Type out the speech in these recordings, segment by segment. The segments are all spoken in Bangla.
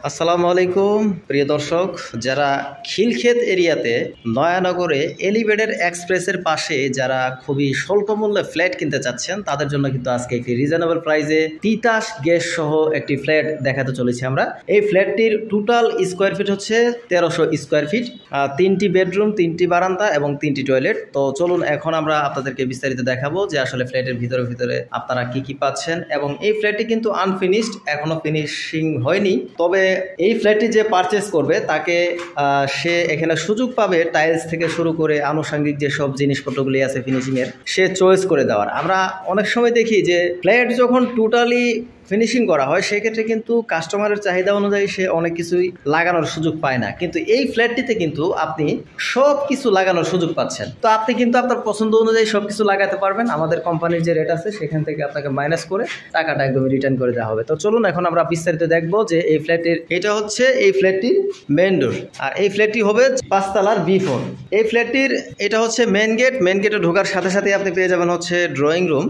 আসসালামু আলাইকুম প্রিয় দর্শক, যারা খিলক্ষেত এরিয়াতে নয়ানগরে এলিভেটেড এক্সপ্রেসের পাশে যারা খুবই স্বল্প মূল্যে ফ্ল্যাট কিনতে চাচ্ছেন তাদের জন্য কিন্তু আজকে একটি রিজনেবল প্রাইসে তিতাস গ্যাস সহ একটি ফ্ল্যাট দেখাতে চলেছি আমরা। এই ফ্ল্যাটটির টোটাল স্কোয়ার ফিট হচ্ছে 1300 স্কোয়ার ফিট, 3টি বেডরুম, 3টি বারান্দা এবং 3টি টয়লেট। তো চলুন এখন আমরা আপনাদেরকে বিস্তারিত দেখাবো যে আসলে ফ্ল্যাটের ভিতরে আপনারা কি পাচ্ছেন। এবং এই ফ্ল্যাটটি কিন্তু আনফিনিশড, এখনো ফিনিশিং হয়নি। তবে এই ফ্ল্যাটটি যে পারচেস করবে তাকে সে এখানে সুযোগ পাবে টাইলস থেকে শুরু করে আনুষঙ্গিক যেসব জিনিসপত্রগুলি আছে ফিনিশিংয়ের সে চয়েস করে দেওয়ার। আমরা অনেক সময় দেখি যে ফ্ল্যাট যখন টোটালি ফিনিশিং করা হয় সেক্ষেত্রে কিন্তু কাস্টমারের চাহিদা অনুযায়ী সে অনেক কিছুই লাগানোর সুযোগ পায় না, কিন্তু এই ফ্ল্যাটটিতে কিন্তু আপনি সব কিছু লাগানোর সুযোগ পাচ্ছেন। তো আপনি কিন্তু আপনার পছন্দ অনুযায়ী সব কিছু লাগাতে পারবেন। আমাদের কোম্পানির যে রেট আছে সেখান থেকে আপনাকে মাইনাস করে টাকাটা একদমই রিটার্ন করে দেওয়া হবে। তো চলুন এখন আমরা বিস্তারিত দেখবো যে এই ফ্ল্যাটের এটা হচ্ছে এই ফ্ল্যাটটির মেন ডোর, আর এই ফ্ল্যাটটি হবে 5 তলার B4। এই ফ্ল্যাটটির এটা হচ্ছে মেন গেট। মেন গেটে ঢোকার সাথে সাথে আপনি পেয়ে যাবেন হচ্ছে ড্রয়িং রুম।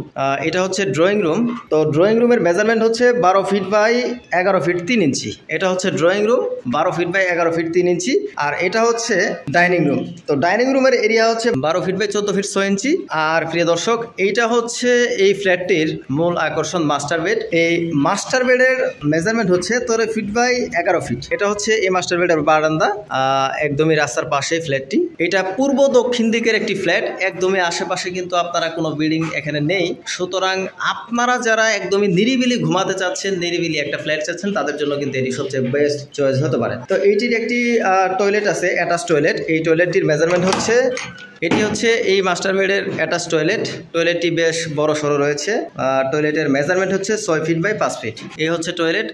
এটা হচ্ছে ড্রয়িং রুম। তো ড্রয়িং রুমের মেজারমেন্ট হচ্ছে 12 ফিট বাই 11 ফিট 3 ইঞ্চি। এটা হচ্ছে drawing room 12 feet by 11 feet 3 inch. আর এটা হচ্ছে ডাইনিং রুম। তো ডাইনিং রুমের এরিয়া হচ্ছে 12 ফিট বাই 14 ফিট 6 ইঞ্চি। আর প্রিয় দর্শক, এইটা হচ্ছে এই ফ্ল্যাটটির মূল আকর্ষণ মাস্টার বেড। এই মাস্টার বেডের মেজারমেন্ট হচ্ছে 13 ফিট বাই 11 ফিট। এটা হচ্ছে এই মাস্টার বেডের বারান্দা, একদমই রাস্তার পাশে ফ্ল্যাটটি। এটা পূর্ব দক্ষিণ দিকের একটি ফ্ল্যাট, একদমই আশেপাশে কিন্তু আপনারা কোনো বিল্ডিং এখানে নেই। সুতরাং আপনারা যারা একদমই নিরিবিলি ঘুমাতে চাচ্ছেন, নিরিবিলি একটা ফ্ল্যাট চাচ্ছেন, তাদের জন্য কিন্তু এটি সবচেয়ে বেস্ট চয়েস হতে পারে। তো এইটির একটি টয়লেট আছে, অ্যাটাচ টয়লেট। এই টয়লেটটির মেজারমেন্ট হচ্ছে এটি হচ্ছে এই মাস্টার বেডের অ্যাটাচ টয়লেট। টয়লেটটি বেশ বড় সড়ো রয়েছে। টয়লেটের মেজারমেন্ট হচ্ছে 6 ফিট বাই 5 ফিট। এই হচ্ছে টয়লেট,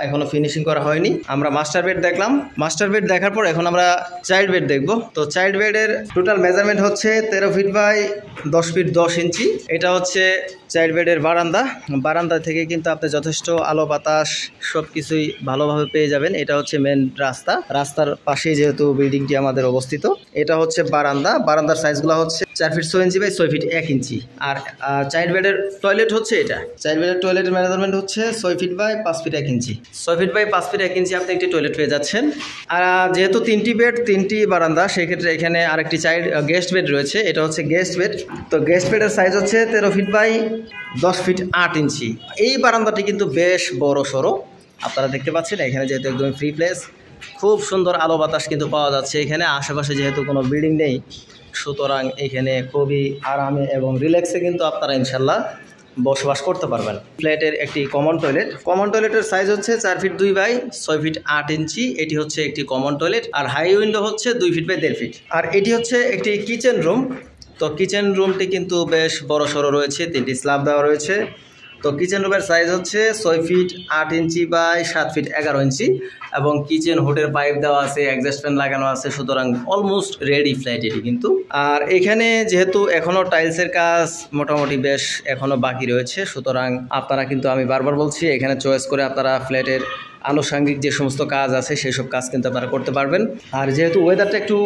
এখনো ফিনিশিং করা হয়নি। আমরা মাস্টার বেড দেখলাম। মাস্টার বেড দেখার পর এখন আমরা চাইল্ড বেড দেখব। তো চাইল্ড বেডের টোটাল মেজারমেন্ট হচ্ছে 13 ফিট বাই 10 ফিট 10 ইঞ্চি। এটা হচ্ছে চাইল্ড বেডের বারান্দা। বারান্দা থেকে কিন্তু আপনি যথেষ্ট আলো বাতাস সব কিছুই ভালোভাবে পেয়ে যাবেন। এটা হচ্ছে মেন রাস্তা, রাস্তার পাশেই যেহেতু বিল্ডিংটি আমাদের অবস্থিত। এটা হচ্ছে বারান্দা। বারান্দার সাইজগুলো হচ্ছে 4 feet 6 inch by 6 feet 1 inch. আর চাইল্ড বেডের টয়লেট হচ্ছে এটা। চাইল্ড বেডের টয়লেটের মেজারমেন্ট হচ্ছে 6 feet by 5 feet 1 inch. 6 feet by 5 feet 1 inch আপনি একটি টয়লেট পেয়ে যাচ্ছেন। আর যেহেতু 3টি বেড 3টি বারান্দা, সেক্ষেত্রে এখানে আরেকটি গেস্ট বেড রয়েছে। এটা হচ্ছে গেস্ট বেড। তো গেস্ট বেডের সাইজ হচ্ছে 13 ফিট বাই 10 ফিট 8 ইঞ্চি। এই বারান্দাটি কিন্তু বেশ বড় সড়ো, আপনারা দেখতে পাচ্ছেন। এখানে যেহেতু একদম ফ্রি প্লেস, খুব সুন্দর আলো বাতাস কিন্তু পাওয়া যাচ্ছে এখানে। আশেপাশে যেহেতু কোনো বিল্ডিং নেই, সুতরাং এখানে খুবই আরামে এবং রিল্যাক্সে কিন্তু আপনারা ইনশাল্লাহ বসবাস করতে পারবেন। ফ্ল্যাটের একটি কমন টয়লেট। কমন টয়লেটের সাইজ হচ্ছে 4 ফিট 2 বাই 6 ফিট 8 ইঞ্চি। এটি হচ্ছে একটি কমন টয়লেট। আর হাই উইন্ডো হচ্ছে 2 ফিট বাই 1.5 ফিট। আর এটি হচ্ছে একটি কিচেন রুম। তো কিচেন রুমটি কিন্তু বেশ বড় সড়ো রয়েছে, 3টি স্ল্যাব দেওয়া রয়েছে। তো কিচেন রুমের সাইজ হচ্ছে 6 ফিট 8 ইঞ্চি বাই 7 ফিট 11 ইঞ্চি। এবং কিচেন হুডের পাইপ দেওয়া আছে, এক্সস্ট ফ্যান লাগানো আছে। সুতরাং অলমোস্ট রেডি ফ্ল্যাট এটি কিন্তু। আর এখানে যেহেতু এখনও টাইলসের কাজ মোটামুটি বেশ এখনও বাকি রয়েছে, সুতরাং আপনারা কিন্তু, আমি বারবার বলছি, এখানে চয়েস করে আপনারা ফ্ল্যাটের আনুষঙ্গিক যে সমস্ত কাজ আছে সেই সব কাজ কিন্তু আপনারা করতে পারবেন। আর যেহেতু ওয়েদারটা একটু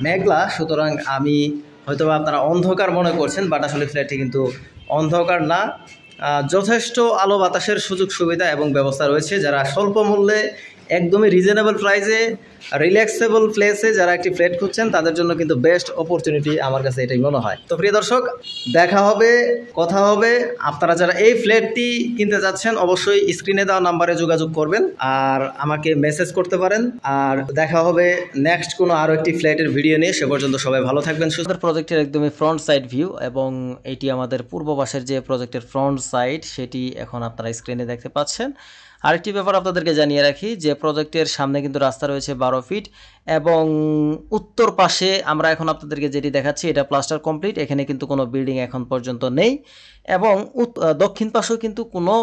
মেঘলা, সুতরাং আমি হয়তো আপনারা অন্ধকার মনে করছেন, বাট আসলে ফ্ল্যাটটি কিন্তু অন্ধকার না। যথেষ্ট আলো বাতাসের সুযোগ সুবিধা এবং ব্যবস্থা রয়েছে। যারা স্বল্প মূল্যে একদমই রিজনেবল প্রাইসে রিল্যাক্সেবল প্লেসে যারা একটি ফ্ল্যাট খুঁজছেন তাদের জন্য কিন্তু বেস্ট অপরচুনিটি আমার কাছে এটাই মনে হয়। তো প্রিয় দর্শক, দেখা হবে, কথা হবে। আপনারা যারা এই ফ্ল্যাটটি কিনতে যাচ্ছেন অবশ্যই স্ক্রিনে দেওয়া নাম্বারে যোগাযোগ করবেন আর আমাকে মেসেজ করতে পারেন। আর দেখা হবে নেক্সট কোনো আরও একটি ফ্ল্যাটের ভিডিও নিয়ে। সে পর্যন্ত সবাই ভালো থাকবেন। সুন্দর প্রজেক্টের একদমই ফ্রন্ট সাইড ভিউ, এবং এটি আমাদের পূর্ব পাশের যে প্রজেক্টের ফ্রন্ট সাইড সেটি এখন আপনারা স্ক্রিনে দেখতে পাচ্ছেন। আরেকটি ব্যাপার আপনাদেরকে জানিয়ে রাখি যে প্রজেক্টের সামনে কিন্তু রাস্তা রয়েছে 12 ফিট, এবং উত্তর পাশে আমরা এখন আপনাদেরকে যেটি দেখাচ্ছি এটা প্লাস্টার কমপ্লিট। এখানে কিন্তু কোনো বিল্ডিং এখন পর্যন্ত নেই, এবং দক্ষিণ পাশেও কিন্তু কোনো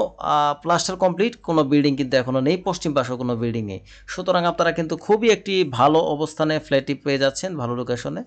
প্লাস্টার কমপ্লিট কোনো বিল্ডিং কিন্তু এখনও নেই। পশ্চিম পাশেও কোনো বিল্ডিং নেই। সুতরাং আপনারা কিন্তু খুবই একটি ভালো অবস্থানে ফ্ল্যাটটি পেয়ে যাচ্ছেন, ভালো লোকেশনে।